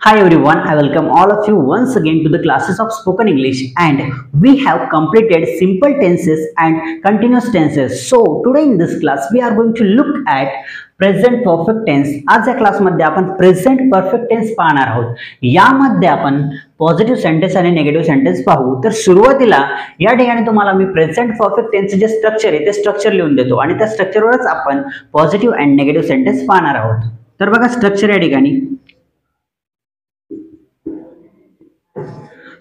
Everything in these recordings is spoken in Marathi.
Hi everyone, I welcome all of you once again to the classes of spoken English, and we have completed simple tenses and continuous tenses. So today in this class we are going to look at present perfect tense. आज या क्लास मध्ये आपण प्रेझेंट परफेक्ट टेन्स पाहणार आहोत. यामध्ये आपण पॉझिटिव्ह सेंटेन्स आणि निगेटिव्ह सेंटेन्स पाहू. तर सुरुवातीला या ठिकाणी तुम्हाला मी प्रेझेंट परफेक्ट टेन्सचे जे स्ट्रक्चर आहे ते स्ट्रक्चर लिहून देतो आणि त्या स्ट्रक्चरवरच आपण पॉझिटिव्ह अँड निगेटिव्ह सेंटेन्स पाहणार आहोत. तर बघा स्ट्रक्चर या ठिकाणी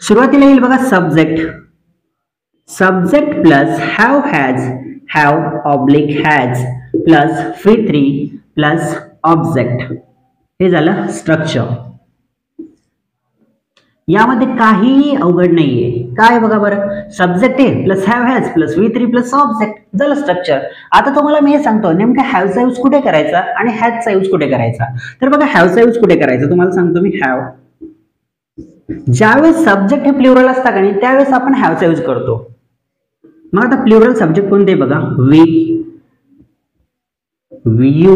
सुरुवातीला येईल बघा subject. Subject plus have has, have oblique has plus V3 plus object, हे झालं स्ट्रक्चर. यामध्ये काहीही अवघड नाहीये. काय बघा बरं, सब्जेक्ट आहे plus have has plus V3 plus object झालं स्ट्रक्चर. आता तुम्हाला मी हे सांगतो नेमका हॅवचा यूज कुठे करायचा आणि हॅजचा यूज कुठे करायचा. तर बघा हॅवचा यूज कुठे करायचा तुम्हाला सांगतो मी. हॅव ज्यावेळेस सब्जेक्ट हे प्लुरल असतात आणि त्यावेळेस आपण हॅवचा यूज करतो. मग आता प्लुरल सब्जेक्ट कोणते बघा, वी, यू,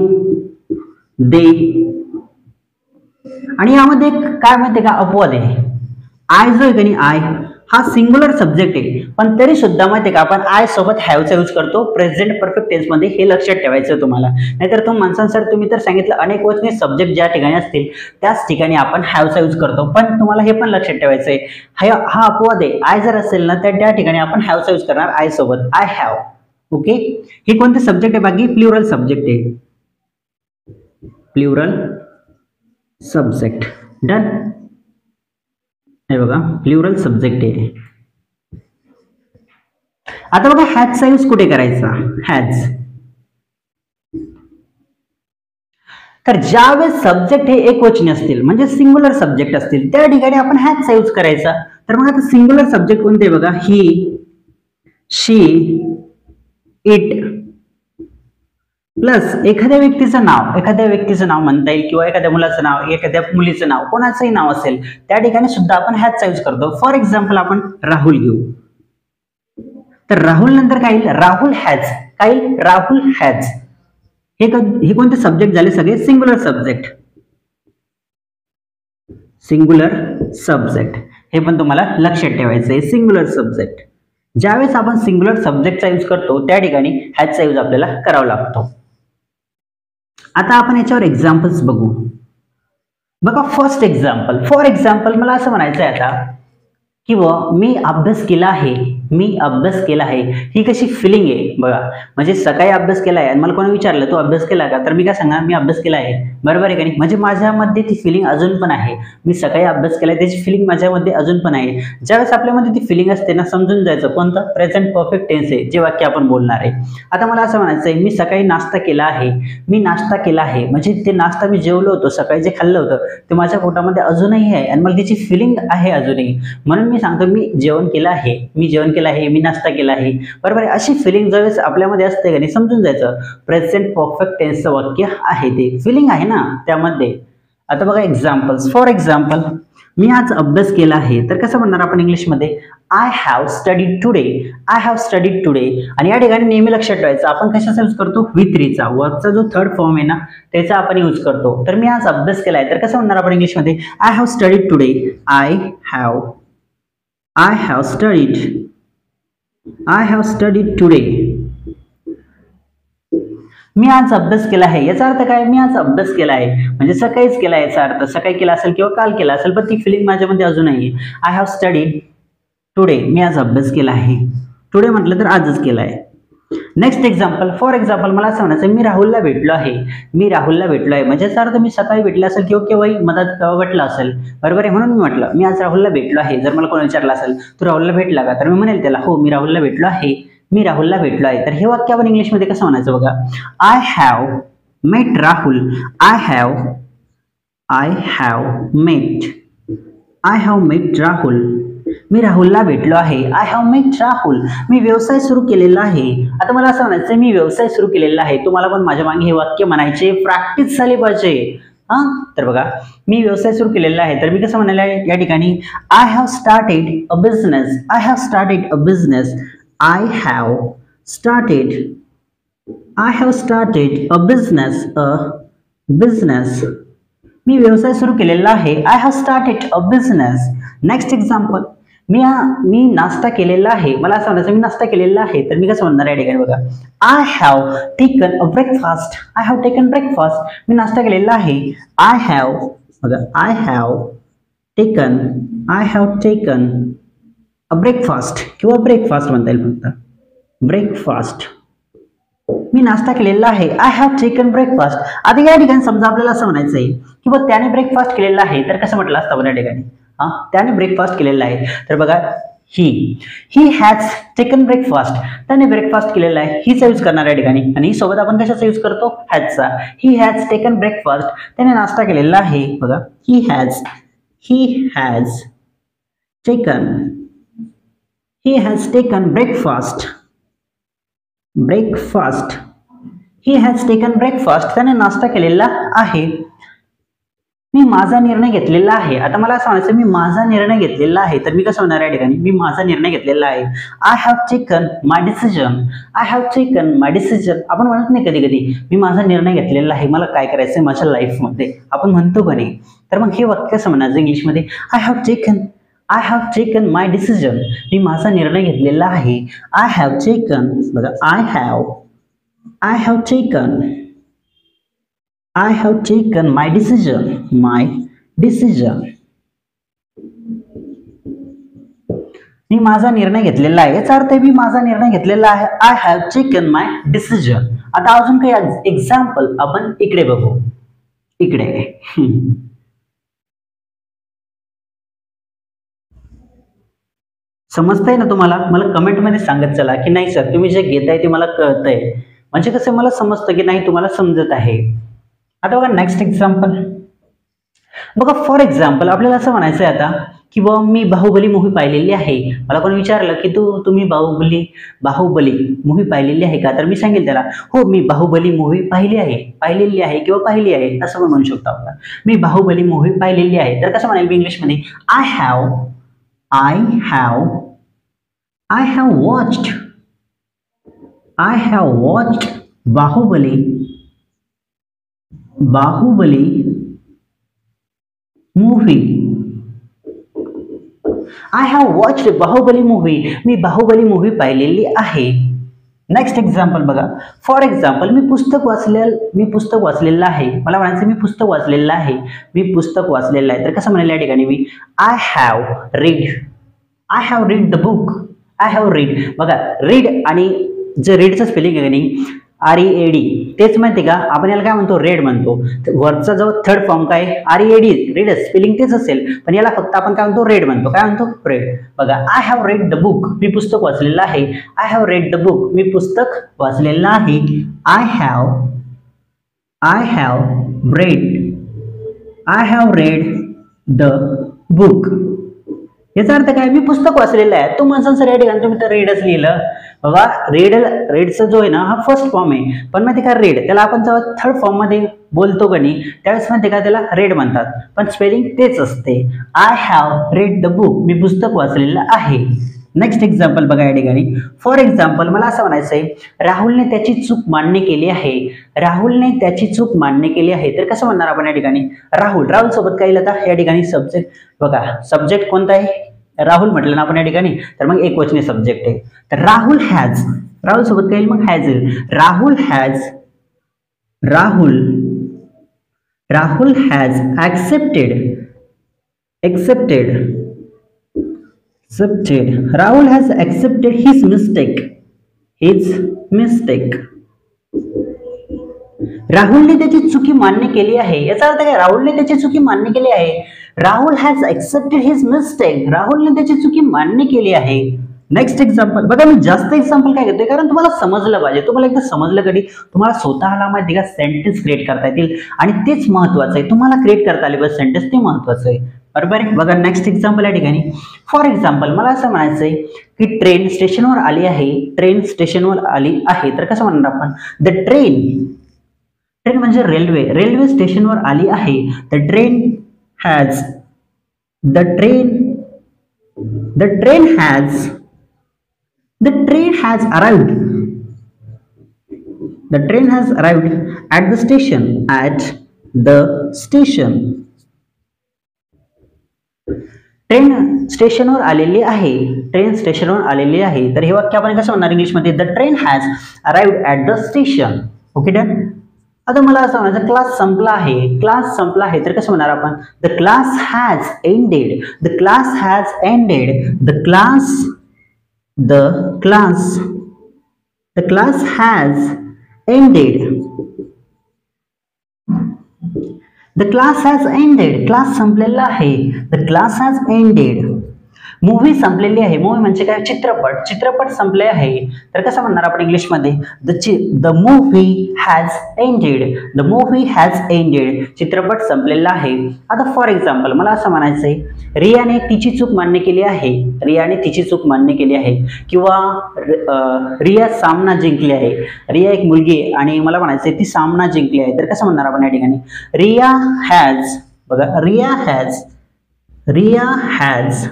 दे. आणि यामध्ये काय माहितीये का अपवाद आहे. आय जो आहे का नाही, आय हा सिंग्युलर सब्जेक्ट आहे, पण तरी सुद्धा माहितीये का आपण आय सोबत हॅवचा यूज करतो प्रेझेंट परफेक्ट टेन्स मध्ये. हे लक्षात ठेवायचं तुम्हाला. नाहीतर तुम्ही म्हणसान सर तुम्ही तर सांगितलं अनेक वचनी सब्जेक्ट ज्या ठिकाणी असतील त्याच ठिकाणी आपण हॅवचा यूज करतो, पण तुम्हाला हे पण लक्षात ठेवायचंय हा अपवाद आहे. आय जर असेल ना तर त्या ठिकाणी आपण हॅवचा यूज करणार आय सोबत, आय हॅव. ओके, हे कोणते सब्जेक्ट आहे बाकी, प्लुरल सब्जेक्ट आहे, प्लुरल सब्जेक्ट. डन. हे बघा प्लुरल सब्जेक्ट आहे. आता बघा हॅजचा यूज कुठे करायचा. हॅज तर ज्यावेळेस सब्जेक्ट हे एकवचनी असतील म्हणजे सिंग्युलर सब्जेक्ट असतील त्या ठिकाणी आपण हॅजचा यूज करायचा. तर मग आता सिंग्युलर सब्जेक्ट कोणते बघा, ही, शी, इट प्लस एखाद्या व्यक्तीचं नाव म्हणता येईल किंवा एखाद्या मुलाचं नाव, एखाद्या मुलीचं नाव, कोणाचंही नाव असेल त्या ठिकाणी सुद्धा आपण हॅजचा यूज करतो. फॉर एक्झाम्पल आपण राहुल घेऊ. तर राहुल नंतर काय येईल, राहुल हॅज. काय येईल, राहुल हॅज. हे कोणते सब्जेक्ट झाले, सगळे सिंग्युलर सब्जेक्ट. सिंग्युलर सब्जेक्ट हे पण तुम्हाला लक्षात ठेवायचं आहे. सिंग्युलर सब्जेक्ट ज्यावेळेस आपण सिंग्युलर सब्जेक्टचा यूज करतो त्या ठिकाणी हॅजचा यूज आपल्याला करावा लागतो. आता आपण याच्यावर एक्झाम्पल्स बघू. बघा फर्स्ट एक्झाम्पल. फॉर एक्झाम्पल मला असं म्हणायचं आहे आता किंवा मी अभ्यास केला आहे, मी अभ्यास केला आहे. ही कशी फिलिंग आहे बघा. म्हणजे सकाळी अभ्यास केला आहे आणि मला कोणी विचारलं तू अभ्यास केला का, तर मी काय सांगणार मी अभ्यास केला आहे. बरोबर आहे का नाही. म्हणजे माझ्यामध्ये ती फिलिंग अजून पण आहे. मी सकाळी अभ्यास केलाय त्याची फिलिंग माझ्यामध्ये अजून पण आहे. ज्यावेळेस आपल्यामध्ये ती फिलिंग असते ना समजून जायचं कोणतं प्रेझेंट परफेक्ट टेन्स आहे जे वाक्य आपण बोलणार आहे. आता मला असं म्हणायचं आहे मी सकाळी नाश्ता केला आहे, मी नाश्ता केला आहे. म्हणजे ते नाश्ता मी जेवलो होतो सकाळी जे खाल्लं होतं ते माझ्या पोटामध्ये अजूनही आहे आणि मला त्याची फिलिंग आहे अजूनही. म्हणून मी सांगतो मी जेवण केलं आहे, मी जेवण केलं आहे, मी नाश्ता केला आहे. बरोबर आहे. अशी फिलिंग ज्यावेळेस आपल्यामध्ये असते का नाही समजून जायचं प्रेझेंट परफेक्ट टेन्सचं वाक्य आहे, ते फिलिंग आहे ना त्यामध्ये. आता बघा एक्झाम्पल्स. फॉर एक्झाम्पल मी आज अभ्यास केला आहे तर कसं म्हणणार आपण इंग्लिशमध्ये, I have studied today. I have studied today. आणि या ठिकाणी नेहमी लक्षात ठेवायचं आपण कशाचा यूज करतो, V3चा. वर्बचा जो थर्ड फॉर्म आहे ना त्याचा आपण यूज करतो. तर मी आज अभ्यास केलाय तर कसं म्हणणार आपण इंग्लिशमध्ये, I have studied today. I have studied today. मी आज अभ्यास केला आहे याचा अर्थ काय, मी आज अभ्यास केला आहे म्हणजे सकाळीच केला आहे याचा अर्थ. सकाळी केला असेल किंवा काल केला असेल पण ती फिलिंग माझ्यामध्ये अजून आहे. I have studied today. मी आज अभ्यास केला आहे. टुडे म्हटलं तर आजच केला आहे. Next example. फॉर एक्झाम्पल मला असं म्हणायचं मी राहुलला भेटलो आहे, मी राहुलला भेटलो आहे. म्हणजे याचा अर्थ मी सकाळी भेटला असेल किंवा केव्हाही मदत वाटलं असेल. बरोबर आहे. म्हणून मी म्हटलं मी आज राहुलला भेटलो आहे. जर मला कोणी विचारलं असेल तू राहुलला भेटला का, तर मी म्हणेल त्याला हो मी राहुलला भेटलो आहे, मी राहुलला भेटलो आहे. तर हे वाक्य आपण इंग्लिशमध्ये कसं म्हणायचं बघा, I have met Rahul. I have met Rahul. मी राहुलला भेटलो आहे. I have met Rahul. मी व्यवसाय सुरू केलेला आहे. आता मला असं म्हणायचं मी व्यवसाय सुरू केलेला आहे. तुम्हाला पण माझ्या मागे हे वाक्य म्हणायचे प्रॅक्टिस झाली पाहिजे. तर बघा मी व्यवसाय सुरू केलेला आहे तर मी कसं म्हणायला या ठिकाणी, I have started a business. I have started a business. I have started a business. मी व्यवसाय सुरू केलेला आहे. I have started a business. Next example, मी नाश्ता केलेला आहे. मला असं म्हणायचं मी नाश्ता केलेला आहे, तर मी कसं म्हणणार या ठिकाणी बघा, I have taken a breakfast. I have taken breakfast. मी नाश्ता केलेला आहे. आय हॅव बघा, I have taken a breakfast किंवा ब्रेकफास्ट म्हणता येईल फक्त ब्रेकफास्ट. मी नाश्ता केलेला आहे. I have taken breakfast. आता या ठिकाणी समजा आपल्याला असं म्हणायचं आहे की बघ त्याने ब्रेकफास्ट केलेला आहे, तर कसं म्हटलं असतं या ठिकाणी, त्याने ब्रेकफास्ट केलेला आहे. तर बघा, ही हॅज टेकन ब्रेकफास्ट. त्याने ब्रेकफास्ट केलेला आहे. हीचा यूज करणार या ठिकाणी, आणि सोबत आपण कशाचा यूज करतो, हॅजचा. He has taken breakfast. त्याने नाश्ता केलेला आहे. बघा, he has taken breakfast. He has taken breakfast. त्याने नाश्ता केलेला आहे. मी माझा निर्णय घेतलेला आहे. आता मला असं म्हणायचं मी माझा निर्णय घेतलेला आहे, तर मी कसं होणार या ठिकाणी, मी माझा निर्णय घेतलेला आहे. I have taken my decision. आपण म्हणत नाही कधी कधी मी माझा निर्णय घेतलेला आहे, मला काय करायचंय माझ्या लाईफमध्ये, आपण म्हणतो का नाही. तर मग हे वाक्य कसं म्हणायचं इंग्लिशमध्ये, I have taken my decision. मी माझा निर्णय घेतलेला आहे. आय हॅव टेकन बघा, I have taken my decision. मी माझा निर्णय घेतलेला आहे, याचा अर्थ मी माझा निर्णय घेतलेला आहे. I have taken my decision. आता अजून काही एक्झाम्पल आपण इकडे बघू. इकडे समजतंय ना तुम्हाला? मला कमेंटमध्ये सांगत चला की नाही सर तुम्ही जे घेताय ते मला कळतंय, म्हणजे कसं मला समजतं की नाही तुम्हाला समजत आहे. आता बघा नेक्स्ट एक्झाम्पल बघा. फॉर एक्झाम्पल आपल्याला असं म्हणायचं आहे आता की बाबा मी बाहुबली मूव्ही पाहिलेली आहे. मला कोणी विचारलं की तुम्ही बाहुबली मूव्ही पाहिलेली आहे का, तर मी सांगेल त्याला हो मी बाहुबली मूव्ही पाहिलेली आहे किंवा पाहिली आहे असं पण म्हणू शकतो आपण. मी बाहुबली मूव्ही पाहिलेली आहे, तर कसं म्हणेल मी इंग्लिशमध्ये, I have watched Bahubali movie. I have watched Bahubali movie. मी बाहुबली मूव्ही पाहिलेली आहे. नेक्स्ट एक्झाम्पल बघा. फॉर एक्झाम्पल मी पुस्तक वाचलेलं आहे. मला म्हणायचं मी पुस्तक वाचलेलं आहे. तर कसं म्हणेल या ठिकाणी मी, I have read the book. बघा रीड आणि जे रीडचं स्पेलिंग आहे नाही READ, तेच माहिती का आपण याला काय म्हणतो, रेड म्हणतो. वरचा जो थर्ड फॉर्म काय READ, रीड स्पेलिंग तेच असेल, पण याला फक्त आपण काय म्हणतो, रेड म्हणतो. काय म्हणतो, रेड. बघा, I have read the book. मी पुस्तक वाचलेलं आहे. I have read the book. मी पुस्तक वाचलेलं आहे. I have read the book. याचा अर्थ काय, मी पुस्तक वाचलेलं आहे. तो म्हणसान सर या ठिकाणी तुम्ही तर रेडच लिहिलं. बाबा रेडचा जो आहे ना हा फर्स्ट फॉर्म आहे, पण माहिती का रेड त्याला आपण जेव्हा थर्ड फॉर्म मध्ये बोलतो का नाही त्यावेळेस माहिती का त्याला रेड म्हणतात, पण स्पेलिंग तेच असते. I have read the book. मी पुस्तक वाचलेलं आहे. नेक्स्ट एक्झाम्पल बघा या ठिकाणी. फॉर एक्झाम्पल मला असं म्हणायचं आहे राहुलने त्याची चूक मान्य केली आहे. तर कसं म्हणणार आपण या ठिकाणी, राहुल सोबत काय येईल आता या ठिकाणी, सब्जेक्ट. बघा सब्जेक्ट कोणता आहे, राहुल म्हटलं ना आपण या ठिकाणी, तर मग एकवचनी सब्जेक्ट आहे. तर राहुल सोबत काय येईल, मग हॅज येईल. Rahul has Rahul has accepted his mistake. राहुलने त्याची चुकी मान्य केली आहे. याचा अर्थ काय, राहुलने त्याची चुकी मान्य केली आहे. Rahul has accepted his mistake. राहुलने त्याची चुकी मान्य केली आहे. नेक्स्ट एक्झाम्पल बघा. मी जास्त एक्झाम्पल काय घेतोय कारण तुम्हाला समजलं पाहिजे. तुम्हाला एकदा समजलं कधी तुम्हाला स्वतःला माहिती का सेंटेन्स क्रिएट करता येतील, आणि तेच महत्वाचं आहे. तुम्हाला क्रिएट करता आले बस सेंटेन्स, ते महत्वाचं आहे. बरोबर आहे. बघा नेक्स्ट एक्झाम्पल या ठिकाणी. फॉर एक्झाम्पल मला असं म्हणायचंय की ट्रेन स्टेशनवर आली आहे. तर कसं म्हणणार आपण, द ट्रेन म्हणजे रेल्वे स्टेशनवर आली आहे. The train has arrived at the station. Train स्टेशनवर आलेली आहे, ट्रेन स्टेशनवर आलेली आहे. तर हे वाक्य आपण कसं म्हणणार इंग्लिशमध्ये? The train has arrived at the station. Okay done. आता मला असं म्हणायचं क्लास संपला आहे, क्लास संपला आहे, तर कसं म्हणणार आपण? The class has ended, the class has ended, the class has ended. The class has ended, class संपलेला आहे. The class has ended. Movie संपलेली आहे, मूव्ही म्हणजे काय? चित्रपट, चित्रपट संपले आहे. तर कसं म्हणणार आपण इंग्लिशमध्ये? The movie has ended, the movie has ended. चित्रपट संपलेला आहे. आता फॉर एक्झाम्पल मला असं म्हणायचंय, रियाने तिची चूक मान्य केली आहे, रियाने तिची चूक मान्य केली आहे, किंवा रिया सामना जिंकली आहे. रिया एक मुलगी आहे आणि मला म्हणायचंय ती सामना जिंकली आहे. तर कसं म्हणणार आपण या ठिकाणी? रिया हॅज, बघा, Riya has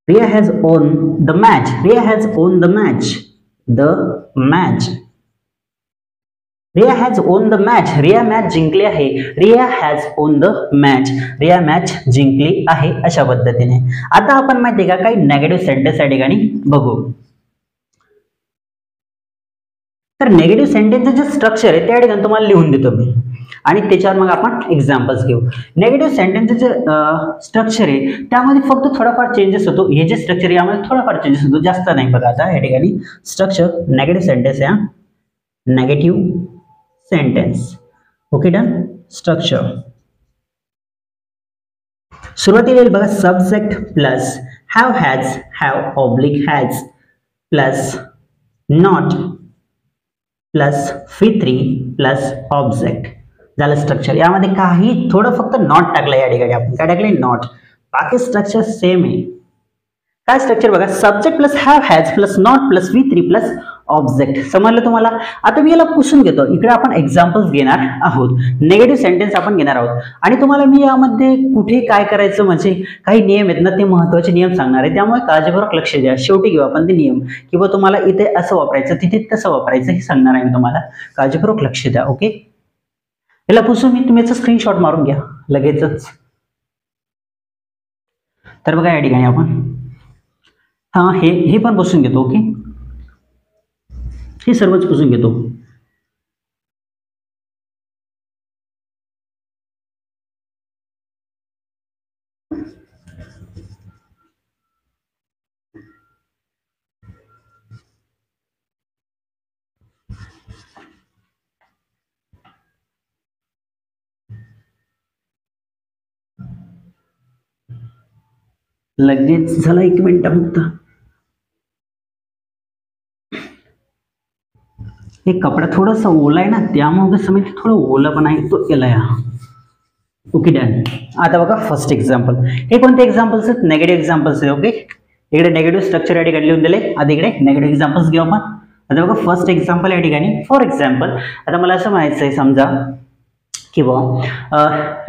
Riya has won the match. Riya has won the match. The match. Riya has won the match. Riya match जिंकली आहे. Riya has won the match. Riya match जिंकली आहे. अशा पद्धतीने. आता आपण माहिती का काही नेगेटिव्ह सेंटेन्स या ठिकाणी बघू. तर नेगेटिव्ह सेंटेन्सचं जे स्ट्रक्चर आहे त्या ठिकाणी तुम्हाला लिहून देतो मी आणि त्याच्यावर मग आपण एक्झाम्पल्स घेऊ. नेगेटिव्ह सेंटेन्सचं जे स्ट्रक्चर आहे त्यामध्ये फक्त थोडाफार चेंजेस होतो. हे जे स्ट्रक्चर आहे यामध्ये थोडाफार चेंजेस होतो, जास्त नाही. बघा आता या ठिकाणी स्ट्रक्चर नेगेटिव्ह सेंटेन्स आहे, negative sentence. Okay done. Structure सुरुवातीला येईल बघा, subject plus have has, have oblique has plus not plus V3 plus object. झालं स्ट्रक्चर. यामध्ये काही थोडं फक्त नॉट टाकलं या ठिकाणी आपण. काय टाकले? नॉट. बाकी स्ट्रक्चर सेम आहे. काय स्ट्रक्चर बघा, subject plus have has plus not plus V3 plus object. समजलं तुम्हाला? आता मी याला पुसून घेतो. इकडे आपण एक्झाम्पल्स घेणार आहोत, नेगेटिव्ह सेंटेन्स आपण घेणार आहोत आणि तुम्हाला मी यामध्ये कुठे काय करायचं म्हणजे काही नियम आहेत ना, ते महत्त्वाचे नियम सांगणार आहे. त्यामुळे काळजीपूर्वक लक्ष द्या. शेवटी घेऊ आपण ते नियम, किंवा तुम्हाला इथे असं वापरायचं तिथे तसं वापरायचं हे सांगणार आहे मी तुम्हाला. काळजीपूर्वक लक्ष द्या. ओके. याला पुसून मी तुम्ही याचा स्क्रीनशॉट मारून घ्या लगेचच. तर बघा या ठिकाणी आपण हे पण पुसून घेतो. ओके, हे सर्वच पुसून घेतो. लगेच झाला, 1 मिनिट फक्त. हे कपडा थोडासा ओला आहे ना, त्यामुळे कसं माहिती थोडं ओला पण आहे तो याला या. Okay done. आता बघा फर्स्ट एक्झाम्पल. हे कोणते एक्झाम्पल्स आहेत? नेगेटिव्ह एक्झाम्पल्स आहे. ओके, इकडे नेगेटिव्ह स्ट्रक्चर या ठिकाणी लिहून दिले. आता इकडे नेगेटिव्ह एक्झाम्पल्स घेऊ आपण. आता बघा फर्स्ट एक्झाम्पल या ठिकाणी. फॉर एक्झाम्पल आता मला असं म्हणायचं आहे, समजा किंवा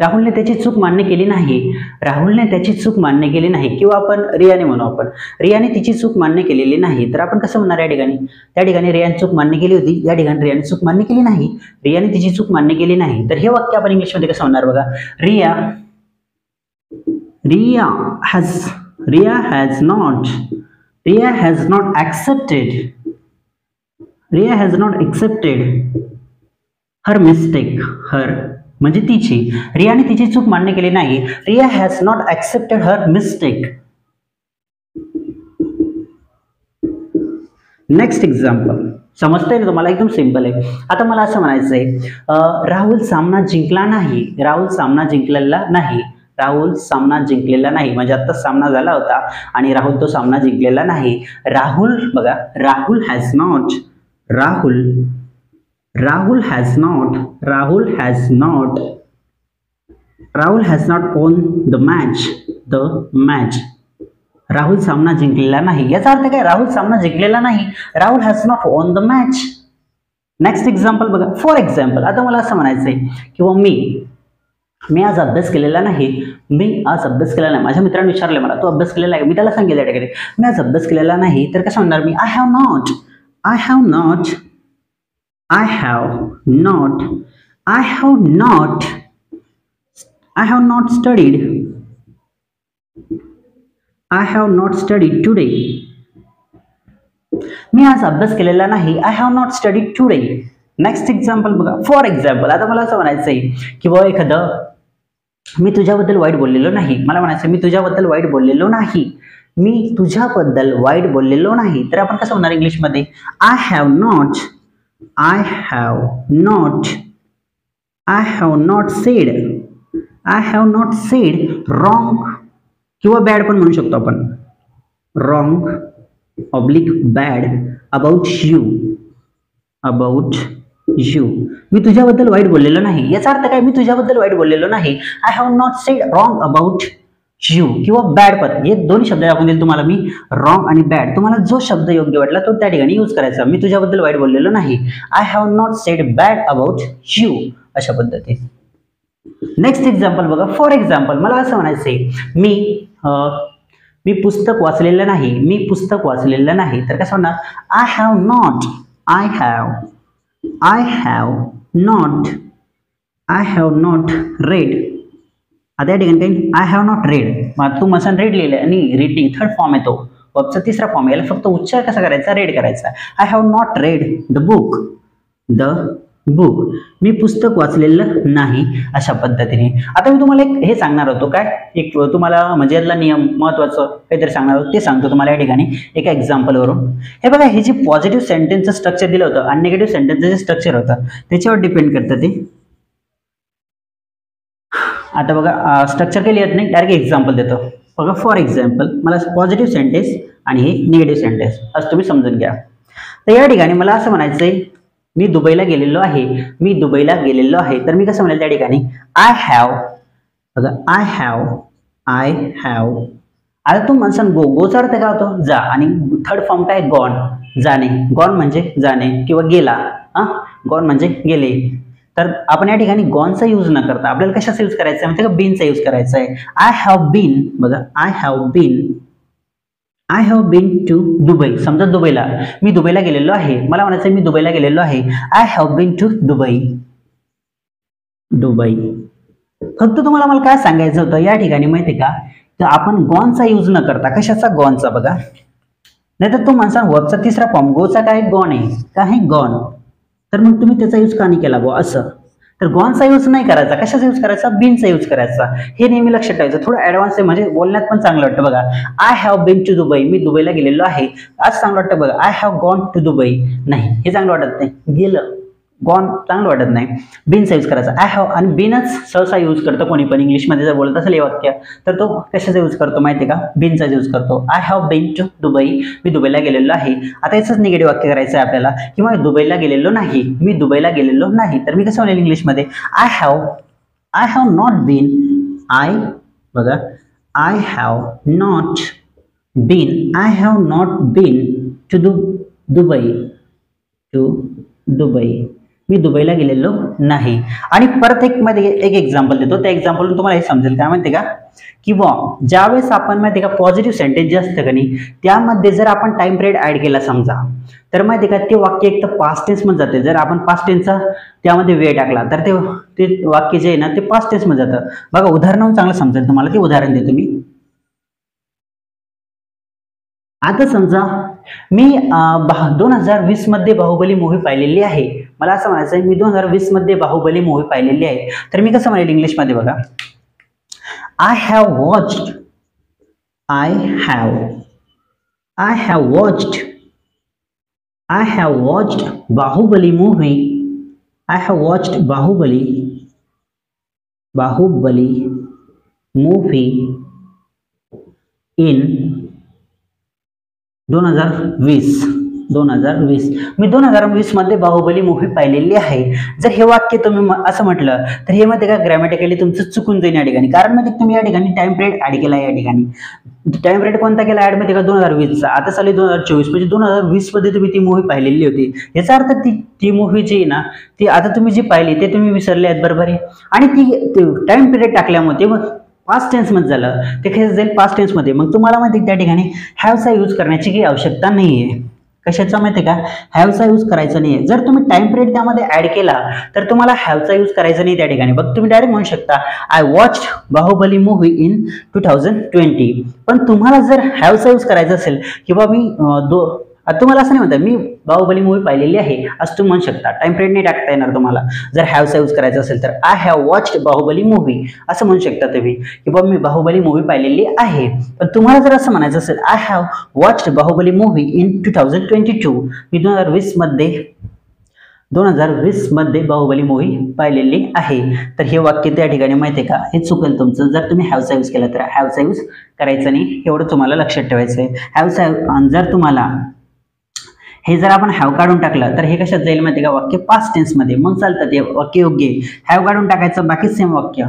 राहुलने त्याची चूक मान्य केली नाही, राहुलने त्याची चूक मान्य केली नाही, किंवा आपण रियाने म्हणू, आपण रियाने तिची चूक मान्य केलेली नाही. तर आपण कसं म्हणणार या ठिकाणी? त्या ठिकाणी रियाने चूक मान्य केली होती, या ठिकाणी रियाने चूक मान्य केली नाही, रियाने तिची चूक मान्य केली नाही. तर हे वाक्य आपण इंग्लिशमध्ये कसं म्हणणार बघा, Riya has not accepted her mistake. Her म्हणजे तिची, रियाने तिची चूक मान्य केली नाही. Riya has not accepted her mistake. Next example. समजतंय ना तुम्हाला? एकदम सिंपल आहे. आता मला असं म्हणायचंय, राहुल सामना जिंकला नाही, राहुल सामना जिंकलेला नाही, राहुल सामना जिंकलेला नाही. म्हणजे आता सामना झाला होता आणि राहुल तो सामना जिंकलेला नाही. राहुल बघा, Rahul has not won the match. Rahul सामना जिंकलेला नाही. याचा अर्थ काय? राहुल सामना जिंकलेला नाही. Rahul has not won the match. Next example बघा. फॉर एक्झाम्पल आता मला असं म्हणायचंय, किंवा मी आज अभ्यास केलेला नाही, माझ्या मित्राने विचारले मला, तू अभ्यास केलेला आहे? मी त्याला सांगितलं त्या ठिकाणी मी आज अभ्यास केलेला नाही. तर कसं म्हणणार मी? I have not studied I have not studied today. मी आज अभ्यास केलेला नाही. I have not studied today. Next example बघा. फॉर एक्झाम्पल, आता मला असं म्हणायचंय की बाबा एखादं मी तुझ्याबद्दल वाईट बोललेलो नाही. मला म्हणायचं मी तुझ्याबद्दल वाईट बोललेलो नाही. मी तुझ्याबद्दल वाईट बोललेलो नाही. तर आपण कसं म्हणणार इंग्लिशमध्ये? I have not said wrong किंवा बॅड पण म्हणू शकतो आपण. Wrong oblique bad about you. मी तुझ्याबद्दल वाईट बोललेलो नाही. याचा अर्थ काय? मी तुझ्याबद्दल वाईट बोललेलो नाही. I have not said wrong about you किंवा बॅड पण. हे दोन्ही शब्द आपण दिले तुम्हाला मी, रॉंग आणि बॅड. तुम्हाला जो शब्द योग्य वाटला तो त्या ठिकाणी यूज करायचा. मी तुझ्याबद्दल वाईट बोललेलो नाही. I have not sed bad about you, अशा पद्धतीने. नेक्स्ट एक्झाम्पल बघा. फॉर एक्झाम्पल, मला असं म्हणायचंय मी पुस्तक वाचलेलं नाही. तर कसं म्हणणार? I have not red. आता या ठिकाणी काही आय हॅव नॉट रेड, मग तू मसन रेड लिहिलं आणि रीडिंग थर्ड फॉर्म येतो, वर्बचा तिसरा फॉर्म. याला फक्त उच्चार कसा करायचा? रेड करायचा. I have not read the book. मी पुस्तक वाचलेलं नाही, अशा पद्धतीने. आता मी तुम्हाला हे सांगणार होतो, काय एक तुम्हाला म्हणजे यातला नियम महत्वाचं काहीतरी सांगणार होतो, ते सांगतो तुम्हाला या ठिकाणी एका एक्झाम्पल वरून. हे बघा, हे जे पॉझिटिव्ह सेंटेन्सचं स्ट्रक्चर दिलं होतं आणि निगेटिव्ह सेंटेन्सचं जे स्ट्रक्चर होतं त्याच्यावर डिपेंड करतं ते. आता बघा, स्ट्रक्चर काही लिहित नाही, डायरेक्ट एक्झाम्पल देतो बघा. फॉर एक्झाम्पल, मला पॉझिटिव्ह सेंटेन्स आणि हे निगेटिव्ह सेंटेन्स असं तुम्ही समजून घ्या. तर या ठिकाणी मला असं म्हणायचंय मी दुबईला गेलेलो आहे. तर मी कसं म्हणाल त्या ठिकाणी? I have. आता तू म्हणसान गोचा अर्थ काय होतो? जा. आणि थर्ड फॉर्म काय? गॉन, जाणे. गॉन म्हणजे जाणे किंवा गेला. गॉन म्हणजे गेले. तर आपण या ठिकाणी गॉनचा यूज न करता आपल्याला कशाचा यूज करायचा आहे? म्हणजे बीनचा यूज करायचा आहे. I have been. बघा, I have been to Dubai. समजा दुबईला, मी दुबईला गेलेलो आहे. मला म्हणायचं मी दुबईला गेलेलो आहे. I have been to Dubai. फक्त तुम्हाला मला काय सांगायचं होतं या ठिकाणी माहिती का? तर आपण गॉनचा यूज न करता, कशाचा? गॉनचा. बघा, नाहीतर तो माणसा वर्बचा तिसरा फॉर्म गोचा काय? गॉन आहे. काय? गॉन. तर मग तुम्ही त्याचा यूज का नाही केला बुवा असं? तर गॉनचा यूज नाही करायचा. कशाचा यूज करायचा? बीनचा यूज करायचा. हे नेहमी लक्षात ठेवायचं. थोडं ऍडव्हान्स आहे, म्हणजे बोलण्यात पण चांगलं वाटतं. बघा, I have been to Dubai. मी दुबईला गेलेलो आहे. आज चांगलं वाटतं. बघा, I have gone to Dubai. नाही, हे चांगलं वाटत नाही. गेलं, गॉन चांगलं वाटत नाही. बीनचा यूज करायचा. I have. आणि बीनच सहसा यूज करतो कोणी पण इंग्लिशमध्ये. जर बोलत असेल हे वाक्य तर तो कशाचा यूज करतो माहिती का? बीनचा यूज करतो. I have been to Dubai. मी दुबईला गेलेलो आहे. आता याचंच निगेटिव्ह वाक्य करायचं आहे आपल्याला, किंवा मी दुबईला गेलेलो नाही. तर मी कसं म्हणेल इंग्लिशमध्ये? I have not been. बघा, I have not been to Dubai. मी दुबईला गेलेलो नाही. आणि परत एक एक्झाम्पल देतो. त्या एक्झाम्पल तुम्हाला हे समजेल काय माहिती का? किंवा ज्यावेळेस आपण माहिती का पॉझिटिव्ह सेंटेन्स जे असतं का नाही, त्यामध्ये जर आपण टाइम पिरियड ऍड केला समजा, तर माहिती का ते वाक्य एक तर पास्ट टेन्स मध्ये जाते. जर आपण पास्ट टेन्सचा त्यामध्ये वेळ टाकला तर ते वाक्य जे आहे ना ते पास्ट टेन्स मध्ये जातं. बघा, उदाहरण चांगलं समजेल तुम्हाला, ते उदाहरण देतो मी. आता समजा मी 2020 मध्ये बाहुबली मूवी पाहिलेली आहे. मला असं म्हणायचं आहे मी 2020 मध्ये बाहुबली मूवी पाहिलेली आहे. तर मी कसं म्हणेल इंग्लिशमध्ये? बघा, I have watched Bahubali movie. In 2020. मी 2020 मध्ये बाहुबली मूवी पाहिलेली आहे. जर हे वाक्य तुम्ही असं म्हटलं तर हे मध्ये का ग्रॅमॅटिकली तुमचं चुकून जाईल या ठिकाणी. कारण मध्ये तुम्ही या ठिकाणी टाइम पिरियड ऍड केला. या ठिकाणी टाइम पिरियड कोणता केला ऍड मध्ये का? 2020चा. आता चालू 2024, म्हणजे 2020 मध्ये तुम्ही ती मूवी पाहिलेली होती. याचा अर्थ ती मूवी जी आहे ना ती आता तुम्ही जी पाहिली ते तुम्ही विसरले आहेत, बरोबर आहे. आणि ती टाइम पिरियड टाकल्यामुळे पास्ट टेन्स मध्ये झालं, ते कसं जाईल? पास्ट टेन्स मध्ये. मग तुम्हाला माहिती त्या ठिकाणी हॅवचा यूज करण्याची काही आवश्यकता नाहीये. कशाचा माहिती आहे का, हॅवचा यूज करायचा नाही. जर तुम्ही टाइम पिरियड त्यामध्ये ऍड केला तर तुम्हाला हॅवचा यूज करायचा नाही त्या ठिकाणी. बघ तुम्ही डायरेक्ट म्हणू शकता I watched Bahubali movie in 2020. पण तुम्हाला जर हॅवचा यूज करायचा असेल किंवा मी तुम्हाला असं नाही म्हणता मी बाहुबली मूव्ही पाहिलेली आहे असं तुम्ही म्हणू शकता. टाइम पिरियड नाही टाकता येणार तुम्हाला जर हॅवचा यूज करायचा असेल तर. I have watched Bahubali movie असं म्हणू शकता तुम्ही किंवा मी बाहुबली मूव्ही पाहिलेली आहे. पण तुम्हाला जर असं म्हणायचं असेल I have watched Bahubali movie in 2022, मी 2020 मध्ये बाहुबली मूव्ही पाहिलेली आहे, तर हे वाक्य त्या ठिकाणी माहिती आहे का हे चुकेल तुमचं. जर तुम्ही हॅवचा यूज केला तर हॅवचा यूज करायचा नाही, एवढं तुम्हाला लक्षात ठेवायचं आहे. हॅवचा जर तुम्हाला हे जर आपण हॅव काढून टाकलं तर हे कशात जाईल माहिती का, वाक्य पास्ट टेन्स मध्ये. मग चालतं ते वाक्य योग्य. हॅव काढून टाकायचं बाकी सेम वाक्य,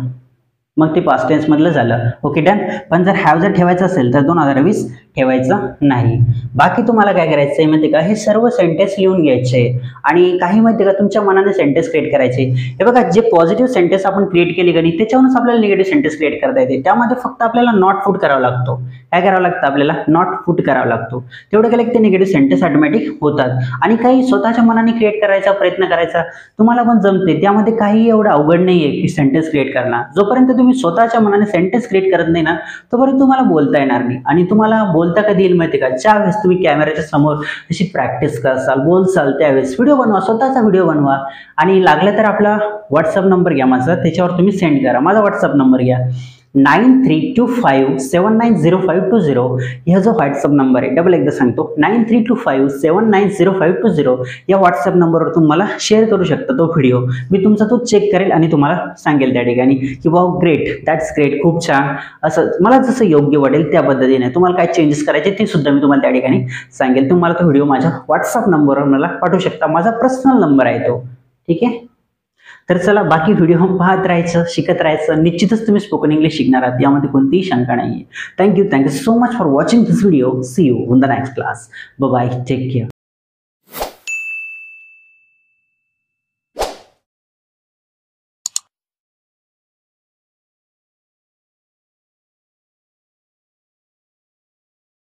मग ते पास्ट टेन्स मधलं झालं. Okay done. पण जर हॅव जर ठेवायचं असेल तर 2020 ठेवायचं नाही. बाकी तुम्हाला काय करायचं आहे माहिती का, हे सर्व सेंटेन्स लिहून घ्यायचे आणि काही माहिती का तुमच्या मनाने सेंटेन्स क्रिएट करायचे. हे बघा जे पॉझिटिव्ह सेंटेन्स आपण क्रिएट केली गणी त्याच्यावरूनच आपल्याला निगेटिव्ह सेंटेन्स क्रिएट करता येते. त्यामध्ये फक्त आपल्याला नॉट पुट करावा लागतो. काय करावं लागतं आपल्याला, नॉट पुट करावा लागतो. तेवढं केलं की ते निगेटिव्ह सेंटेन्स ऑटोमॅटिक होतात. आणि काही स्वतःच्या मनाने क्रिएट करायचा प्रयत्न करायचा तुम्हाला पण जमते. त्यामध्ये काही एवढं अवघड नाहीये की सेंटेन्स क्रिएट करणं. जोपर्यंत तुम्ही स्वतःच्या मनाने सेंटेन्स क्रिएट करत नाही ना तोपर्यंत तुम्हाला बोलता येणार नाही. आणि तुम्हाला बोलता कधी येईल माहिती का, ज्या वेळेस तुम्ही कॅमेऱ्याच्या समोर अशी प्रॅक्टिस करसाल, बोलसाल, त्यावेळेस व्हिडिओ बनवा, स्वतःचा व्हिडिओ बनवा. आणि लागलं तर आपला व्हॉट्सअप नंबर घ्या माझा, त्याच्यावर तुम्ही सेंड करा. माझा व्हॉट्सअप नंबर घ्या 9325790520. हा जो व्हॉट्सअप नंबर आहे डबल एकदा सांगतो 9325790520. या व्हॉट्सअप नंबरवर तुम्हाला शेअर करू शकता तो व्हिडिओ. मी तुमचा तो चेक करेल आणि तुम्हाला सांगेल त्या ठिकाणी की वाव ग्रेट, दॅट्स ग्रेट, खूप छान, असं मला जसं योग्य वाटेल त्या पद्धतीने. तुम्हाला काय चेंजेस करायचे ते सुद्धा मी तुम्हाला त्या ठिकाणी सांगेल. तुम्हाला तो व्हिडिओ माझ्या व्हॉट्सअप नंबरवर मला पाठवू शकता. माझा पर्सनल नंबर आहे तो. ठीक आहे. तर चला बाकी व्हिडिओ पाहत राहायचं, शिकत राहायचं. निश्चितच तुम्ही स्पोकन इंग्लिश शिकणार आहात, यामध्ये कोणतीही शंका नाही आहे. Thank you so much for watching this video. See you in the next class. Bye bye, take care.